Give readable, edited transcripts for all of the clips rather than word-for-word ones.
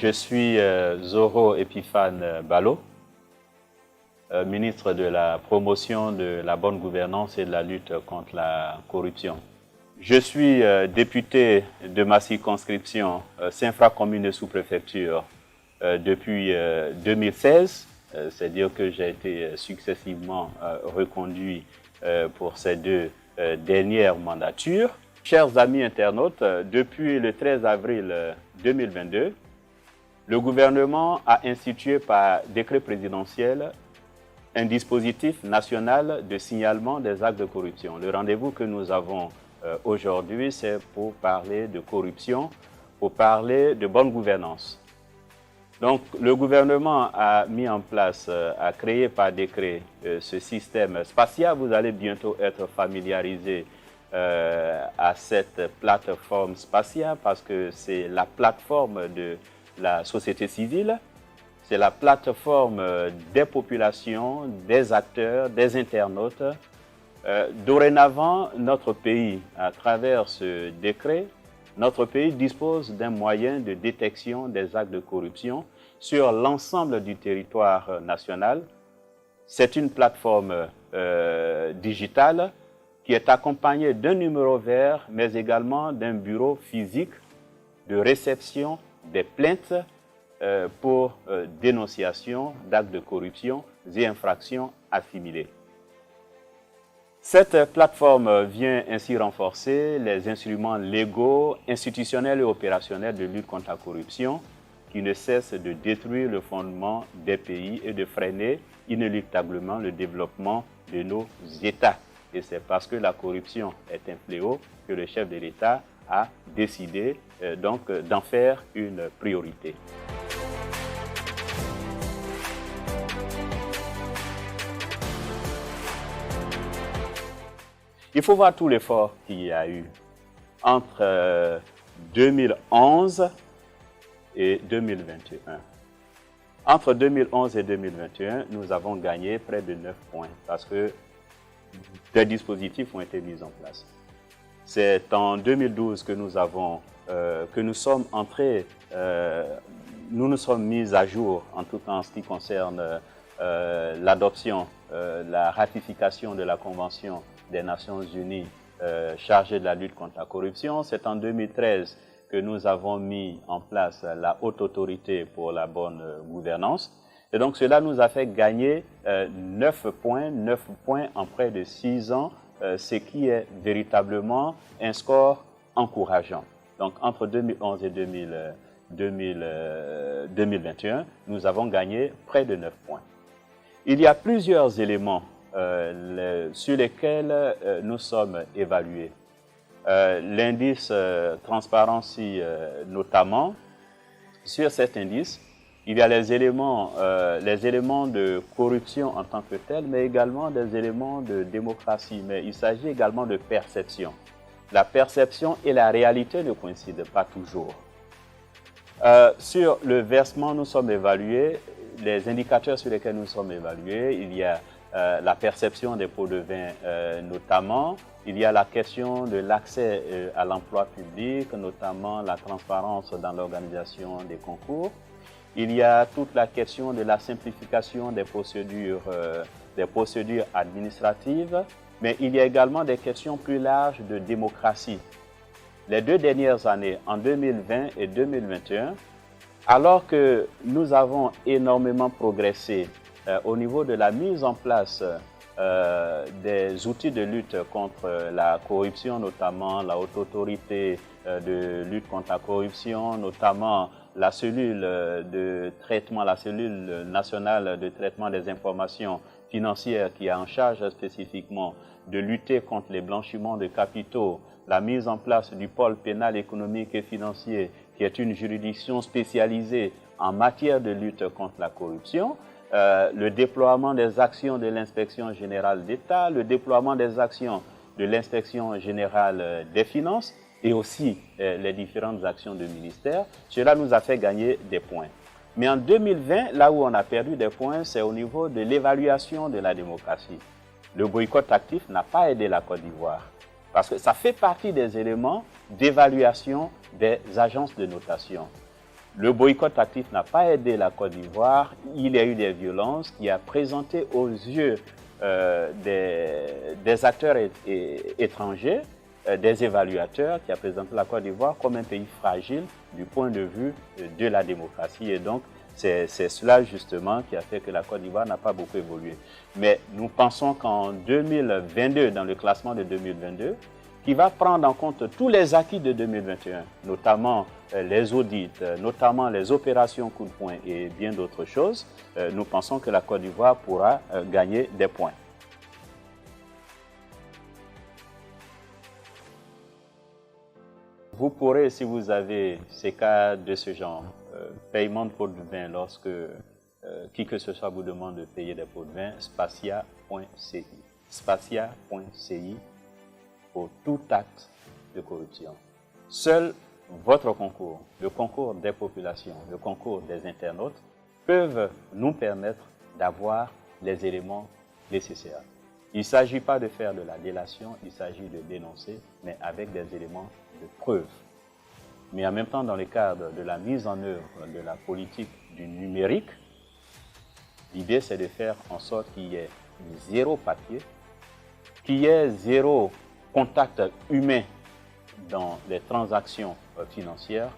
Je suis Zoro Epiphane Balo, ministre de la promotion de la bonne gouvernance et de la lutte contre la corruption. Je suis député de ma circonscription Saint-Fra-Commune sous-préfecture depuis 2016, c'est-à-dire que j'ai été successivement reconduit pour ces deux dernières mandatures. Chers amis internautes, depuis le 13 avril 2022, le gouvernement a institué par décret présidentiel un dispositif national de signalement des actes de corruption. Le rendez-vous que nous avons aujourd'hui, c'est pour parler de corruption, pour parler de bonne gouvernance. Donc, le gouvernement a mis en place, a créé par décret ce système spatial. Vous allez bientôt être familiarisé à cette plateforme spatiale parce que c'est la plateforme de la société civile, c'est la plateforme des populations, des acteurs, des internautes. Dorénavant, notre pays, à travers ce décret, notre pays dispose d'un moyen de détection des actes de corruption sur l'ensemble du territoire national. C'est une plateforme digitale qui est accompagnée d'un numéro vert, mais également d'un bureau physique de réception des plaintes pour dénonciation d'actes de corruption et infractions assimilées. Cette plateforme vient ainsi renforcer les instruments légaux, institutionnels et opérationnels de lutte contre la corruption qui ne cessent de détruire le fondement des pays et de freiner inéluctablement le développement de nos États. Et c'est parce que la corruption est un fléau que le chef de l'État a décidé donc d'en faire une priorité. Il faut voir tout l'effort qu'il y a eu entre 2011 et 2021. Entre 2011 et 2021, nous avons gagné près de 9 points parce que des dispositifs ont été mis en place. C'est en 2012 que nous sommes entrés, nous nous sommes mis à jour en tout cas en ce qui concerne l'adoption, la ratification de la Convention des Nations Unies chargée de la lutte contre la corruption. C'est en 2013 que nous avons mis en place la Haute Autorité pour la bonne gouvernance. Et donc cela nous a fait gagner 9 points en près de 6 ans, ce qui est véritablement un score encourageant. Donc entre 2011 et 2021, nous avons gagné près de 9 points. Il y a plusieurs éléments sur lesquels nous sommes évalués. L'indice Transparency notamment, sur cet indice, il y a les éléments de corruption en tant que tels, mais également des éléments de démocratie. Mais il s'agit également de perception. La perception et la réalité ne coïncident pas toujours. Sur le versement, nous sommes évalués, les indicateurs sur lesquels nous sommes évalués, il y a la perception des pots de vin notamment, il y a la question de l'accès à l'emploi public, notamment la transparence dans l'organisation des concours. Il y a toute la question de la simplification des procédures administratives, mais il y a également des questions plus larges de démocratie. Les 2 dernières années, en 2020 et 2021, alors que nous avons énormément progressé au niveau de la mise en place des outils de lutte contre la corruption, notamment la Haute Autorité de lutte contre la corruption, notamment la cellule de traitement, la cellule nationale de traitement des informations financières qui est en charge spécifiquement de lutter contre les blanchiments de capitaux, la mise en place du pôle pénal économique et financier qui est une juridiction spécialisée en matière de lutte contre la corruption, le déploiement des actions de l'inspection générale d'État, le déploiement des actions de l'inspection générale des finances et aussi les différentes actions du ministère, cela nous a fait gagner des points. Mais en 2020, là où on a perdu des points, c'est au niveau de l'évaluation de la démocratie. Le boycott actif n'a pas aidé la Côte d'Ivoire parce que ça fait partie des éléments d'évaluation des agences de notation. Le boycott actif n'a pas aidé la Côte d'Ivoire. Il y a eu des violences qui a présenté aux yeux des acteurs étrangers, des évaluateurs, qui a présenté la Côte d'Ivoire comme un pays fragile du point de vue de la démocratie. Et donc, c'est cela justement qui a fait que la Côte d'Ivoire n'a pas beaucoup évolué. Mais nous pensons qu'en 2022, dans le classement de 2022, qui va prendre en compte tous les acquis de 2021, notamment les audits, notamment les opérations coup de poing et bien d'autres choses, nous pensons que la Côte d'Ivoire pourra gagner des points. Vous pourrez, si vous avez ces cas de ce genre, paiement de pots de vin lorsque qui que ce soit vous demande de payer des pots de vin, spatia.ci. Spatia.ci pour tout acte de corruption. Seul votre concours, le concours des populations, le concours des internautes, peuvent nous permettre d'avoir les éléments nécessaires. Il ne s'agit pas de faire de la délation, il s'agit de dénoncer, mais avec des éléments de preuve. Mais en même temps, dans le cadre de la mise en œuvre de la politique du numérique, l'idée c'est de faire en sorte qu'il y ait zéro papier, qu'il y ait zéro contact humain dans les transactions financières,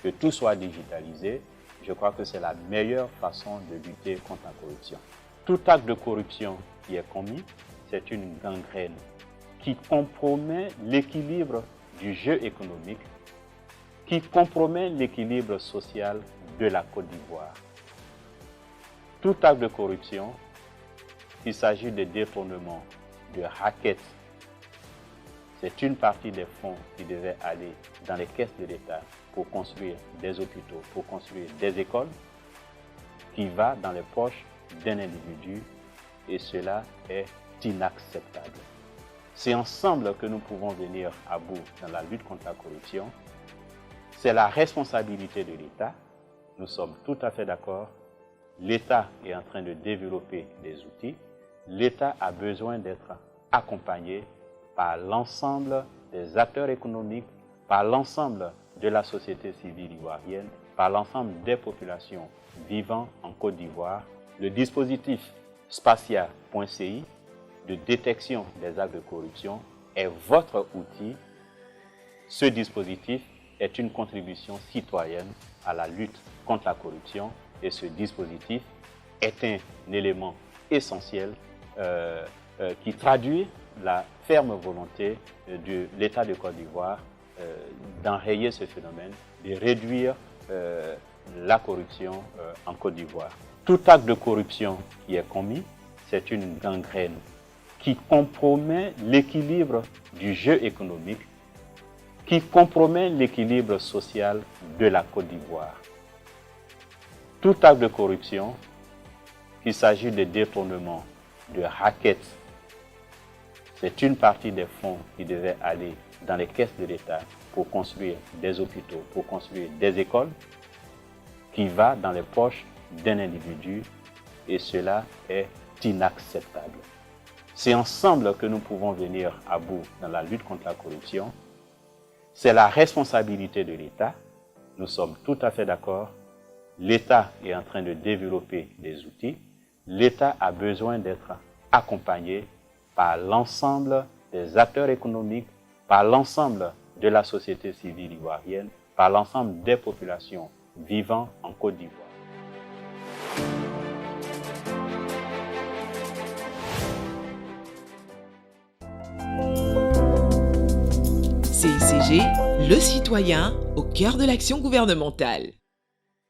que tout soit digitalisé. Je crois que c'est la meilleure façon de lutter contre la corruption. Tout acte de corruption qui est commis, c'est une gangrène qui compromet l'équilibre du jeu économique, qui compromet l'équilibre social de la Côte d'Ivoire. Tout acte de corruption, qu'il s'agit de détournement, de racket, c'est une partie des fonds qui devaient aller dans les caisses de l'État pour construire des hôpitaux, pour construire des écoles, qui va dans les poches d'un individu, et cela est inacceptable. C'est ensemble que nous pouvons venir à bout dans la lutte contre la corruption. C'est la responsabilité de l'État. Nous sommes tout à fait d'accord. L'État est en train de développer des outils. L'État a besoin d'être accompagné par l'ensemble des acteurs économiques, par l'ensemble de la société civile ivoirienne, par l'ensemble des populations vivant en Côte d'Ivoire. Le dispositif spatia.ci de détection des actes de corruption est votre outil. Ce dispositif est une contribution citoyenne à la lutte contre la corruption et ce dispositif est un élément essentiel qui traduit la ferme volonté de l'État de Côte d'Ivoire d'enrayer ce phénomène, de réduire la corruption en Côte d'Ivoire. Tout acte de corruption qui est commis, c'est une gangrène qui compromet l'équilibre du jeu économique, qui compromet l'équilibre social de la Côte d'Ivoire. Tout acte de corruption, qu'il s'agit de détournement, de racket, c'est une partie des fonds qui devaient aller dans les caisses de l'État pour construire des hôpitaux, pour construire des écoles, qui va dans les poches d'un individu, et cela est inacceptable. C'est ensemble que nous pouvons venir à bout dans la lutte contre la corruption. C'est la responsabilité de l'État. Nous sommes tout à fait d'accord. L'État est en train de développer des outils. L'État a besoin d'être accompagné par l'ensemble des acteurs économiques, par l'ensemble de la société civile ivoirienne, par l'ensemble des populations vivant en Côte d'Ivoire. CICG, le citoyen au cœur de l'action gouvernementale.